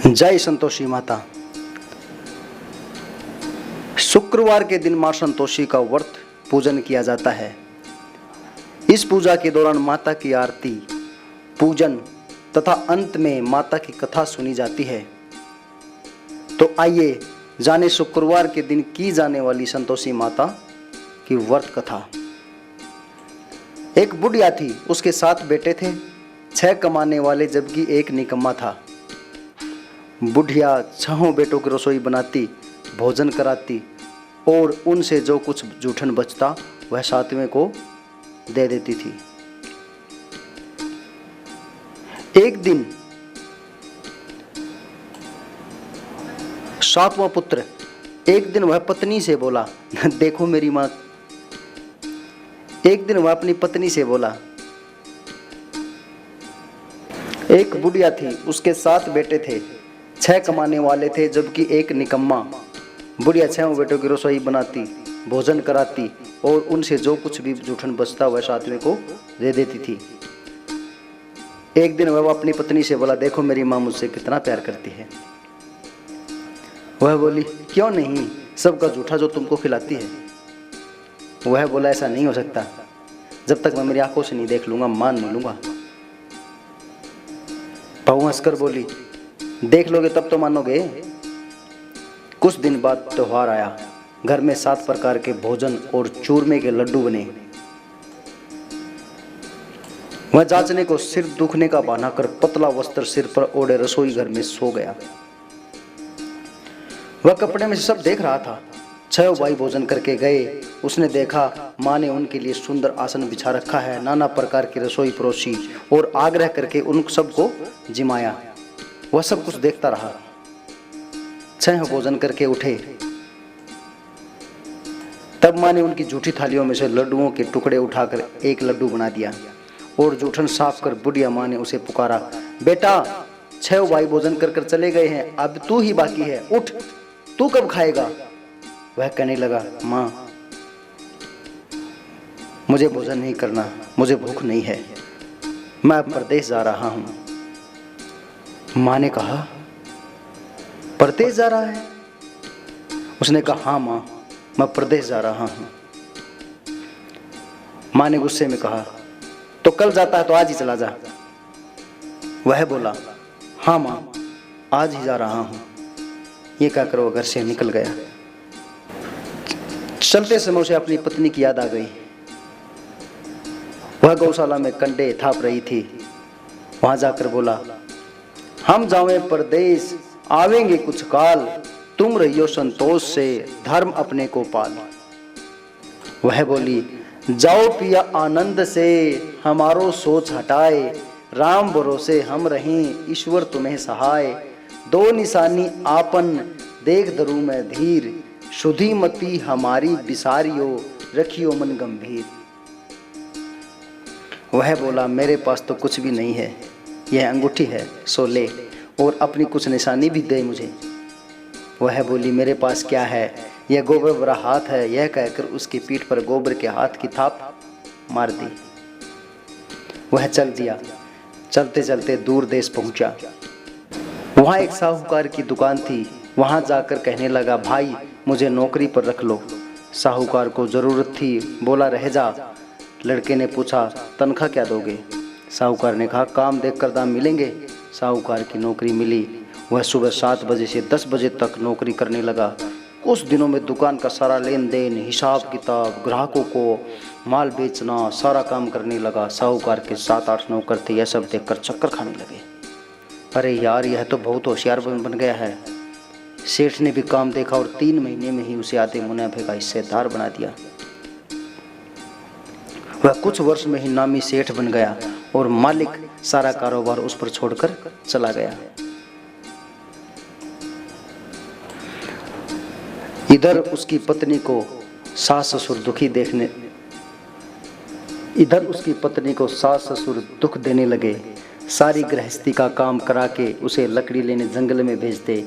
जय संतोषी माता। शुक्रवार के दिन मां संतोषी का व्रत पूजन किया जाता है। इस पूजा के दौरान माता की आरती, पूजन तथा अंत में माता की कथा सुनी जाती है। तो आइए जाने शुक्रवार के दिन की जाने वाली संतोषी माता की व्रत कथा। एक बुढ़िया थी, उसके 7 बेटे थे, 6 कमाने वाले जबकि एक निकम्मा था। बुढ़िया 6 बेटों की रसोई बनाती, भोजन कराती और उनसे जो कुछ जूठन बचता वह 7वें को दे देती थी। एक दिन 7वां पुत्र, एक दिन वह पत्नी से बोला, देखो मेरी माँ। एक दिन वह अपनी पत्नी से बोला, एक बुढ़िया थी, उसके 7 बेटे थे, 6 कमाने वाले थे जबकि एक निकम्मा। बुढ़िया 6 बेटों की रसोई बनाती, भोजन कराती और उनसे जो कुछ भी जूठन बचता वह 7वें को दे देती थी। एक दिन वह अपनी पत्नी से बोला, देखो मेरी माँ मुझसे कितना प्यार करती है। वह बोली, क्यों नहीं, सबका जूठा जो तुमको खिलाती है। वह बोला, ऐसा नहीं हो सकता, जब तक मैं मेरी आंखों से नहीं देख लूंगा मान नहीं लूंगा। बहू हंसकर बोली, देख लोगे तब तो मानोगे। कुछ दिन बाद त्योहार आया। घर में 7 प्रकार के भोजन और चूरमे के लड्डू बने। वह जांचने को सिर दुखने का बहाना कर पतला वस्त्र सिर पर ओढ़े रसोई घर में सो गया। वह कपड़े में से सब देख रहा था। 6 भाई भोजन करके गए। उसने देखा माँ ने उनके लिए सुंदर आसन बिछा रखा है, नाना प्रकार की रसोई परोसी और आग्रह करके उन सबको जिमाया। वह सब कुछ देखता रहा। 6 भोजन करके उठे, तब माँ ने उनकी जूठी थालियों में से लड्डुओं के टुकड़े उठाकर एक लड्डू बना दिया और जूठन साफ कर बुढ़िया माँ ने उसे पुकारा, बेटा 6 भाई भोजन कर चले गए हैं, अब तू ही बाकी है, उठ, तू कब खाएगा। वह कहने लगा, माँ मुझे भोजन नहीं करना, मुझे भूख नहीं है, मैं अब परदेश जा रहा हूं। माँ ने कहा, परदेश जा रहा है। उसने कहा, हाँ माँ, मैं प्रदेश जा रहा हूं। माँ ने गुस्से में कहा, तो कल जाता है तो आज ही चला जा। वह बोला, हाँ माँ, आज ही जा रहा हूं। ये कहकर वो घर से निकल गया। चलते समय उसे अपनी पत्नी की याद आ गई। वह गौशाला में कंडे थाप रही थी। वहां जाकर बोला, हम जावें परदेश, आवेंगे कुछ काल, तुम रहियो संतोष से, धर्म अपने को पाल। वह बोली, जाओ पिया आनंद से, हमारो सोच हटाए, राम भरोसे हम रहें, ईश्वर तुम्हें सहाय। 2 निशानी आपन देख धरू में धीर, शुद्धि मती हमारी बिसारियो, रखियो मन गंभीर। वह बोला, मेरे पास तो कुछ भी नहीं है, यह अंगूठी है, सो ले, और अपनी कुछ निशानी भी दे मुझे। वह बोली, मेरे पास क्या है, यह गोबर भरा हाथ है। यह कहकर उसकी पीठ पर गोबर के हाथ की थाप मार दी। वह चल दिया। चलते चलते दूर देश पहुंचा। वहां एक साहूकार की दुकान थी। वहां जाकर कहने लगा, भाई मुझे नौकरी पर रख लो। साहूकार को जरूरत थी, बोला, रह जा। लड़के ने पूछा, तनख्वाह क्या दोगे। साहूकार ने कहा, काम देखकर दाम मिलेंगे। साहूकार की नौकरी मिली। वह सुबह 7 बजे से 10 बजे तक नौकरी करने लगा। कुछ दिनों में दुकान का सारा लेन देन, हिसाब किताब, ग्राहकों को माल बेचना, सारा काम करने लगा। साहूकार के 7-8 नौकर थे। यह सब देखकर चक्कर खाने लगे। अरे यार, यह तो बहुत होशियार बन गया है। सेठ ने भी काम देखा और 3 महीने में ही उसे आधे मुनाफे का हिस्सेदार बना दिया। वह कुछ वर्ष में ही नामी सेठ बन गया और मालिक सारा कारोबार उस पर छोड़कर चला गया। इधर उसकी पत्नी को सास ससुर दुख देने लगे। सारी गृहस्थी का काम करा के उसे लकड़ी लेने जंगल में भेजते।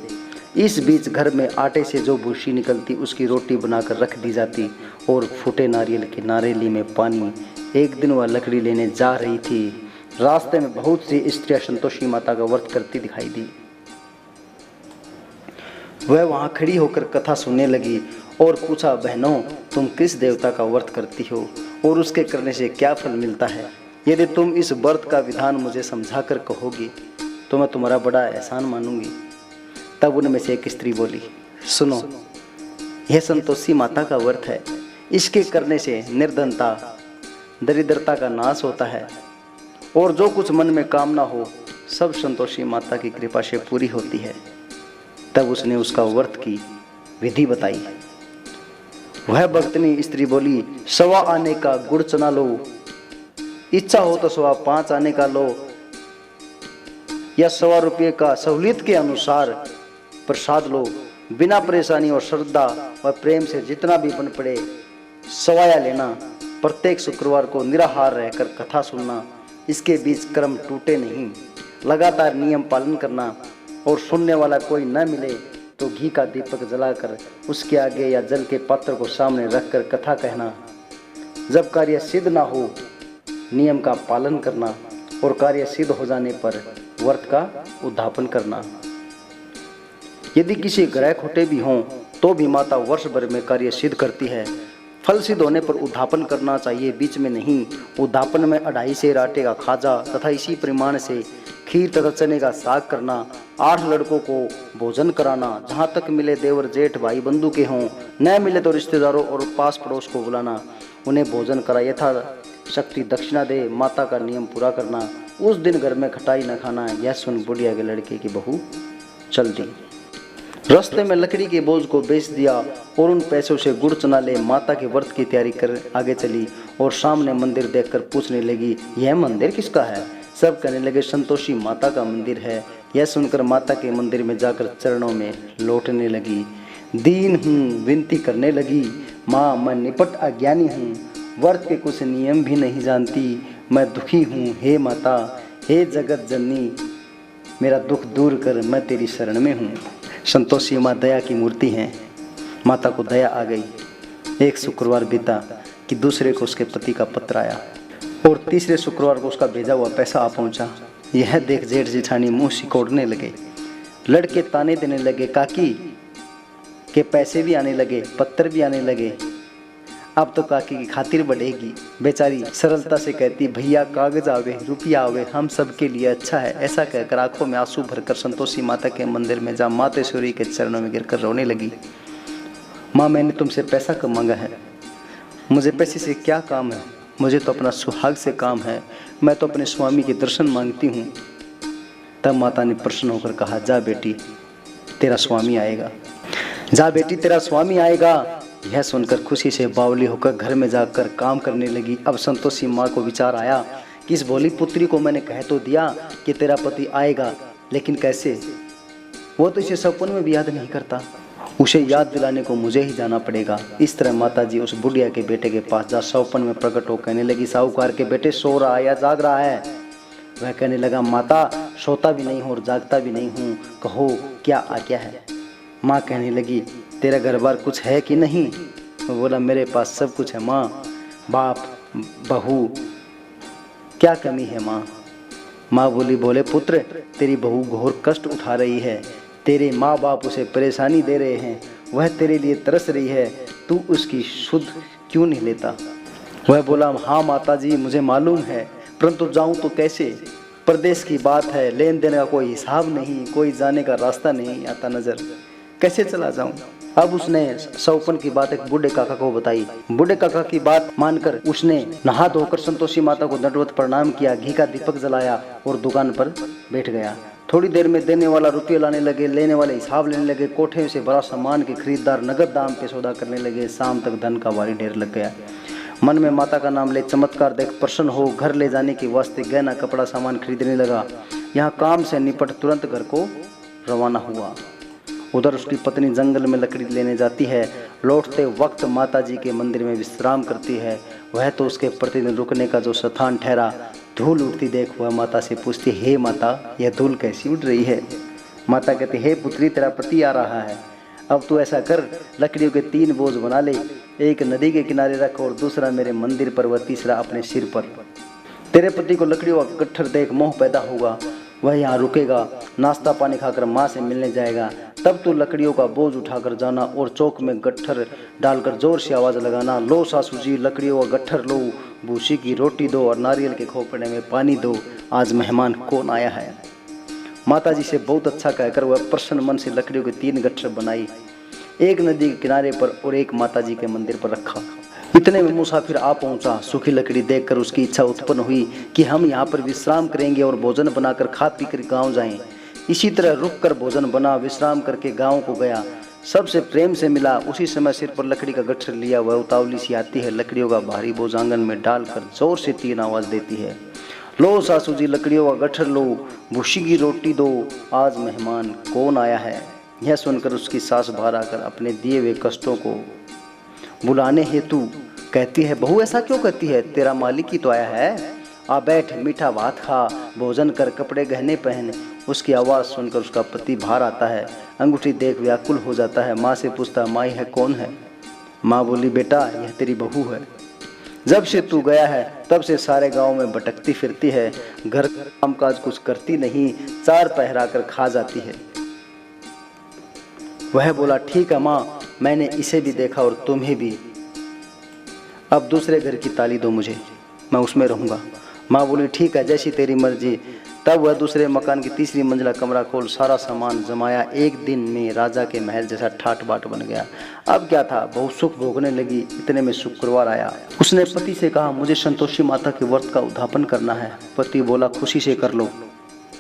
इस बीच घर में आटे से जो भूसी निकलती उसकी रोटी बनाकर रख दी जाती और फूटे नारियल के नारेली में पानी। एक दिन वह लकड़ी लेने जा रही थी। रास्ते में बहुत सी स्त्रियां संतोषी माता का व्रत करती दिखाई दी। वह वहाँ खड़ी होकर कथा सुनने लगी और पूछा, बहनों तुम किस देवता का व्रत करती हो और उसके करने से क्या फल मिलता है? यदि तुम इस व्रत का विधान मुझे समझाकर कहोगी तो मैं तुम्हारा बड़ा एहसान मानूंगी। तब उनमें से एक स्त्री बोली, सुनो, यह संतोषी माता का व्रत है। इसके करने से निर्धनता दरिद्रता का नाश होता है और जो कुछ मन में कामना हो सब संतोषी माता की कृपा से पूरी होती है। तब उसने उसका व्रत की विधि बताई। वह भक्तनी स्त्री बोली, 1.25 आने का गुड़ चना लो, इच्छा हो तो 5.25 आने का लो, या 1.25 रुपये का सहूलियत के अनुसार प्रसाद लो। बिना परेशानी और श्रद्धा और प्रेम से जितना भी बन पड़े 1.25 लेना। प्रत्येक शुक्रवार को निराहार रहकर कथा सुनना। इसके बीच कर्म टूटे नहीं। लगातार नियम पालन करना और सुनने वाला कोई न मिले तो घी का दीपक जलाकर उसके आगे या जल के पात्र को सामने रखकर कथा कहना। जब कार्य सिद्ध ना हो नियम का पालन करना और कार्य सिद्ध हो जाने पर व्रत का उद्यापन करना। यदि किसी ग्रह खोटे भी हों तो भी माता वर्ष भर में कार्य सिद्ध करती है। फल सिद्ध होने पर उद्यापन करना चाहिए, बीच में नहीं। उद्यापन में 2.5 सेर आटे का खाजा तथा इसी परिमाण से खीर तथा चने का साग करना। 8 लड़कों को भोजन कराना। जहाँ तक मिले देवर जेठ भाई बंधु के हों, न मिले तो रिश्तेदारों और पास पड़ोस को बुलाना, उन्हें भोजन करा। यथा शक्ति दक्षिणा दे। माता का नियम पूरा करना। उस दिन घर में खटाई न खाना। यह सुन बुढ़िया के लड़के की बहू चल दी। रास्ते में लकड़ी के बोझ को बेच दिया और उन पैसों से गुड़ चना ले माता के व्रत की तैयारी कर आगे चली और सामने मंदिर देखकर पूछने लगी, यह मंदिर किसका है? सब कहने लगे, संतोषी माता का मंदिर है। यह सुनकर माता के मंदिर में जाकर चरणों में लौटने लगी। दीन हूँ, विनती करने लगी, माँ मैं निपट अज्ञानी हूँ, व्रत के कुछ नियम भी नहीं जानती, मैं दुखी हूँ। हे माता, हे जगत जननी, मेरा दुख दूर कर, मैं तेरी शरण में हूँ। संतोषी माँ दया की मूर्ति हैं। माता को दया आ गई। एक शुक्रवार बीता कि दूसरे को उसके पति का पत्र आया और तीसरे शुक्रवार को उसका भेजा हुआ पैसा आ पहुंचा। यह देख जेठ जेठानी मुंह सिकोड़ने लगे। लड़के ताने देने लगे, काकी के पैसे भी आने लगे, पत्र भी आने लगे, अब तो काकी की खातिर बढ़ेगी। बेचारी सरलता से कहती, भैया कागज आवे, रुपया आवे, हम सब के लिए अच्छा है। ऐसा कहकर आंखों में आंसू भरकर संतोषी माता के मंदिर में जा मातेश्वरी के चरणों में गिरकर रोने लगी। माँ मैंने तुमसे पैसा कब मांगा है? मुझे पैसे से क्या काम है? मुझे तो अपना सुहाग से काम है। मैं तो अपने स्वामी के दर्शन मांगती हूँ। तब माता ने प्रसन्न होकर कहा, जा बेटी तेरा स्वामी आएगा, जा बेटी तेरा स्वामी आएगा। यह सुनकर खुशी से बावली होकर घर में जाकर काम करने लगी। अब संतोषी माँ को विचार आया कि इस भोली पुत्री को मैंने कह तो दिया कि तेरा पति आएगा, लेकिन कैसे? वो तो इसे सपन में भी याद नहीं करता। उसे याद दिलाने को मुझे ही जाना पड़ेगा। इस तरह माताजी उस बुढ़िया के बेटे के पास जा सपन में प्रकट हो कहने लगी, साहूकार के बेटे सो रहा है या जाग रहा है? वह कहने लगा, माता सोता भी नहीं हूँ और जागता भी नहीं हूँ, कहो क्या आज्ञा है? माँ कहने लगी, तेरा घर बार कुछ है कि नहीं? वो बोला, मेरे पास सब कुछ है माँ, बाप बहू, क्या कमी है माँ? माँ बोली, बोले पुत्र तेरी बहू घोर कष्ट उठा रही है, तेरे माँ बाप उसे परेशानी दे रहे हैं, वह तेरे लिए तरस रही है, तू उसकी सुध क्यों नहीं लेता? वह बोला, हाँ माता जी मुझे मालूम है, परंतु जाऊँ तो कैसे? प्रदेश की बात है, लेन देन का कोई हिसाब नहीं, कोई जाने का रास्ता नहीं आता नजर, कैसे चला जाऊं? अब उसने सौपन की बात एक बूढ़े काका को बताई। बूढ़े काका की बात मानकर उसने नहा धोकर संतोषी माता को दंडवत प्रणाम किया, घी का दीपक जलाया और दुकान पर बैठ गया। थोड़ी देर में देने वाला रुपये लाने लगे, लेने वाले हिसाब लेने लगे। कोठे से बड़ा सामान के खरीदार नगद दाम पे सौदा करने लगे। शाम तक धन का भारी ढेर लग गया। मन में माता का नाम ले चमत्कार देख प्रसन्न हो घर ले जाने के वास्ते गहना कपड़ा सामान खरीदने लगा। यहाँ काम से निपट तुरंत घर को रवाना हुआ। उधर उसकी पत्नी जंगल में लकड़ी लेने जाती है। लौटते वक्त माता जी के मंदिर में विश्राम करती है। वह तो उसके प्रतिदिन रुकने का जो स्थान ठहरा। धूल उड़ती देख वह माता से पूछती, हे माता यह धूल कैसी उड़ रही है? माता कहती, हे पुत्री तेरा पति आ रहा है, अब तू ऐसा कर लकड़ियों के 3 बोझ बना ले, एक नदी के किनारे रख और दूसरा मेरे मंदिर पर व तीसरा अपने सिर पर। तेरे पति को लकड़ियों का गट्ठर देख मोह पैदा होगा, वह यहाँ रुकेगा, नाश्ता पानी खाकर माँ से मिलने जाएगा, तब तो लकड़ियों का बोझ उठाकर जाना और चौक में गट्ठर डालकर जोर से आवाज़ लगाना, लो सासू जी लकड़ियों का गट्ठर लो, भूसी की रोटी दो और नारियल के खोपड़े में पानी दो, आज मेहमान कौन आया है। माता जी से बहुत अच्छा कहकर वह प्रसन्न मन से लकड़ियों के 3 गट्ठर बनाई, एक नदी के किनारे पर और एक माता जी के मंदिर पर रखा। इतने में मुसाफिर आ पहुंचा। सूखी लकड़ी देखकर उसकी इच्छा उत्पन्न हुई कि हम यहाँ पर विश्राम करेंगे और भोजन बनाकर खा पी कर गाँव जाएं। इसी तरह रुक कर भोजन बना, विश्राम करके गाँव को गया, सबसे प्रेम से मिला। उसी समय सिर पर लकड़ी का गट्ठर लिया वह उतावली सी आती है, लकड़ियों का भारी बोझ आंगन में डालकर जोर से 3 आवाज़ देती है, लो सासू जी लकड़ियों का गट्ठर लो, भूसी की रोटी दो, आज मेहमान कौन आया है। यह सुनकर उसकी सास बाहर आकर अपने दिए हुए कष्टों को बुलाने हेतु कहती है, बहू ऐसा क्यों कहती है, तेरा मालिक ही तो आया है, आ बैठ, मीठा भात खा, भोजन कर, कपड़े गहने पहन। उसकी आवाज़ सुनकर उसका पति बाहर आता है, अंगूठी देख व्याकुल हो जाता है। माँ से पूछता, माँ है कौन है। माँ बोली, बेटा यह तेरी बहू है, जब से तू गया है तब से सारे गांव में भटकती फिरती है, घर काम काज कुछ करती नहीं, 4 पहरा कर खा जाती है। वह बोला, ठीक है माँ, मैंने इसे भी देखा और तुम्हें भी, अब दूसरे घर की ताली दो मुझे, मैं उसमें रहूँगा। माँ बोली, ठीक है जैसी तेरी मर्जी। तब वह दूसरे मकान की 3री मंजिला कमरा खोल सारा सामान जमाया। एक दिन में राजा के महल जैसा ठाट बाट बन गया। अब क्या था, बहुत सुख भोगने लगी। इतने में शुक्रवार आया। उसने पति से कहा, मुझे संतोषी माता के व्रत का उद्यापन करना है। पति बोला, खुशी से कर लो।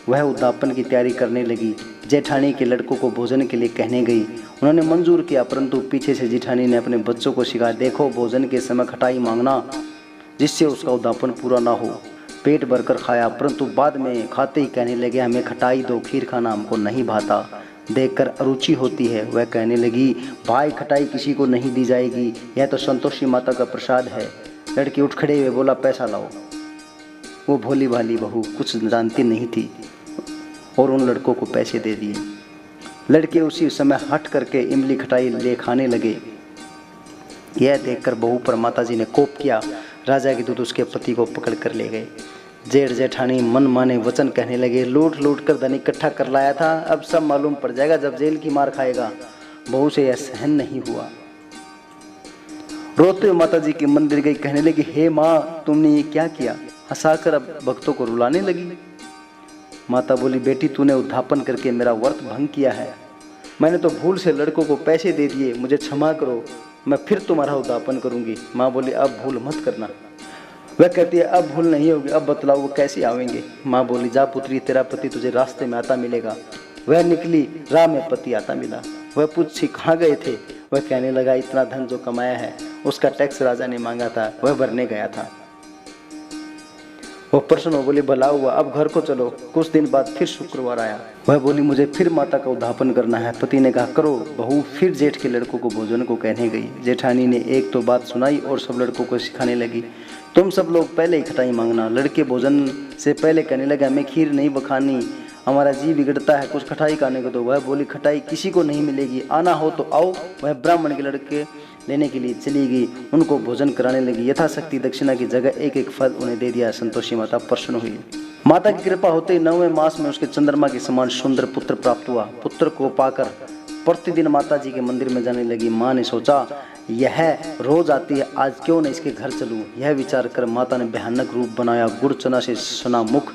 वह उद्यापन की तैयारी करने लगी। जेठानी के लड़कों को भोजन के लिए कहने गई। उन्होंने मंजूर किया, परंतु पीछे से जेठानी ने अपने बच्चों को सिखाया, देखो भोजन के समय खटाई मांगना, जिससे उसका उद्यापन पूरा ना हो। पेट भरकर खाया, परंतु बाद में खाते ही कहने लगे, हमें खटाई दो, खीर खाना हमको नहीं भाता। देखकर अरुचि होती है। वह कहने लगी, भाई खटाई किसी को नहीं दी जाएगी, यह तो संतोषी माता का प्रसाद है। लड़की उठ खड़े हुए बोला, पैसा लाओ। वो भोली भाली बहू कुछ जानती नहीं थी और उन लड़कों को पैसे दे दिए। लड़के उसी समय हट करके इमली खटाई ले खाने लगे। यह देखकर बहू पर माताजी ने कोप किया। राजा के दूत उसके पति को पकड़ कर ले गए। जेठ जेठानी मन माने वचन कहने लगे, लूट लूट कर धन इकट्ठा कर लाया था, अब सब मालूम पड़ जाएगा जब जेल की मार खाएगा। बहू से यह सहन नहीं हुआ। रोते हुए माताजी के मंदिर गई, कहने लगी, हे माँ तुमने ये क्या किया। हंसाकर अब भक्तों को रुलाने लगी। माता बोली, बेटी तूने उद्यापन करके मेरा व्रत भंग किया है। मैंने तो भूल से लड़कों को पैसे दे दिए, मुझे क्षमा करो, मैं फिर तुम्हारा उद्यापन करूंगी। माँ बोली, अब भूल मत करना। वह कहती है, अब भूल नहीं होगी, अब बतलाओ वो कैसे आवेंगे। माँ बोली, जा पुत्री, तेरा पति तुझे रास्ते में आता मिलेगा। वह निकली, राह में पति आता मिला। वह पूछी, कहाँ गए थे। वह कहने लगा, इतना धन जो कमाया है उसका टैक्स राजा ने मांगा था, वह भरने गया था। वो प्रसन्न हो बोली, भला हुआ, अब घर को चलो। कुछ दिन बाद फिर शुक्रवार आया। वह बोली, मुझे फिर माता का उद्यापन करना है। पति ने कहा, करो। बहू फिर जेठ के लड़कों को भोजन को कहने गई। जेठानी ने एक तो बात सुनाई और सब लड़कों को सिखाने लगी, तुम सब लोग पहले ही खटाई मांगना। लड़के भोजन से पहले कहने लगे, हमें खीर नहीं बखानी, हमारा जी बिगड़ता है, कुछ खटाई खाने को दो। वह बोली, खटाई किसी को नहीं मिलेगी, आना हो तो आओ। वह ब्राह्मण के लड़के लेने के लिए चली गई, उनको भोजन कराने लगी। यथाशक्ति दक्षिणा की जगह एक एक फल उन्हें दे दिया। संतोषी माता प्रसन्न हुई। माता की कृपा होते ही 9वें मास में उसके चंद्रमा के समान सुंदर पुत्र प्राप्त हुआ। पुत्र को पाकर प्रतिदिन माता जी के मंदिर में जाने लगी। माँ ने सोचा, यह रोज आती है, आज क्यों न इसके घर चलूं। यह विचार कर माता ने भयानक रूप बनाया। गुड़ चना से सना मुख,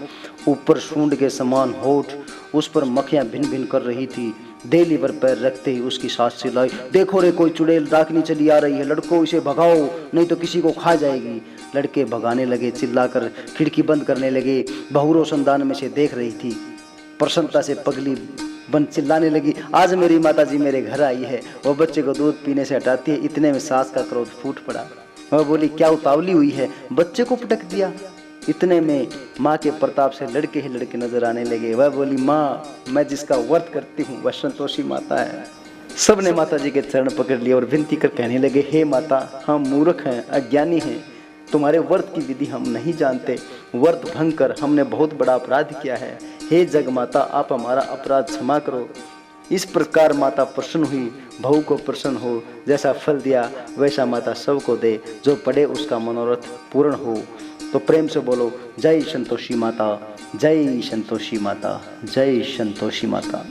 ऊपर सूंड के समान होठ, उस पर मक्खियां भिन भिन कर रही थी। देली पर पैर रखते ही उसकी सास चिल्लाई, देखो रे कोई चुड़ैल डाकनी चली आ रही है, लड़कों इसे भगाओ नहीं तो किसी को खा जाएगी। लड़के भगाने लगे, चिल्लाकर खिड़की बंद करने लगे। बहू रोशनदान में से देख रही थी। प्रसन्नता से पगली बन चिल्लाने लगी, आज मेरी माता जी मेरे घर आई है। वो बच्चे को दूध पीने से हटाती है। इतने में सास का क्रोध फूट पड़ा। वह बोली, क्या उतावली हुई है, बच्चे को पटक दिया। इतने में माँ के प्रताप से लड़के ही लड़के नजर आने लगे। वह बोली, माँ मैं जिसका व्रत करती हूँ वह संतोषी माता है। सब ने माता जी के चरण पकड़ लिए और विनती कर कहने लगे, हे माता, हम मूर्ख हैं, अज्ञानी हैं, तुम्हारे व्रत की विधि हम नहीं जानते। व्रत भंग कर हमने बहुत बड़ा अपराध किया है। हे जग माता, आप हमारा अपराध क्षमा करो। इस प्रकार माता प्रसन्न हुई। बहू को प्रसन्न हो, जैसा फल दिया वैसा माता सबको दे, जो पड़े उसका मनोरथ पूर्ण हो। तो प्रेम से बोलो, जय संतोषी माता, जय संतोषी माता, जय संतोषी माता।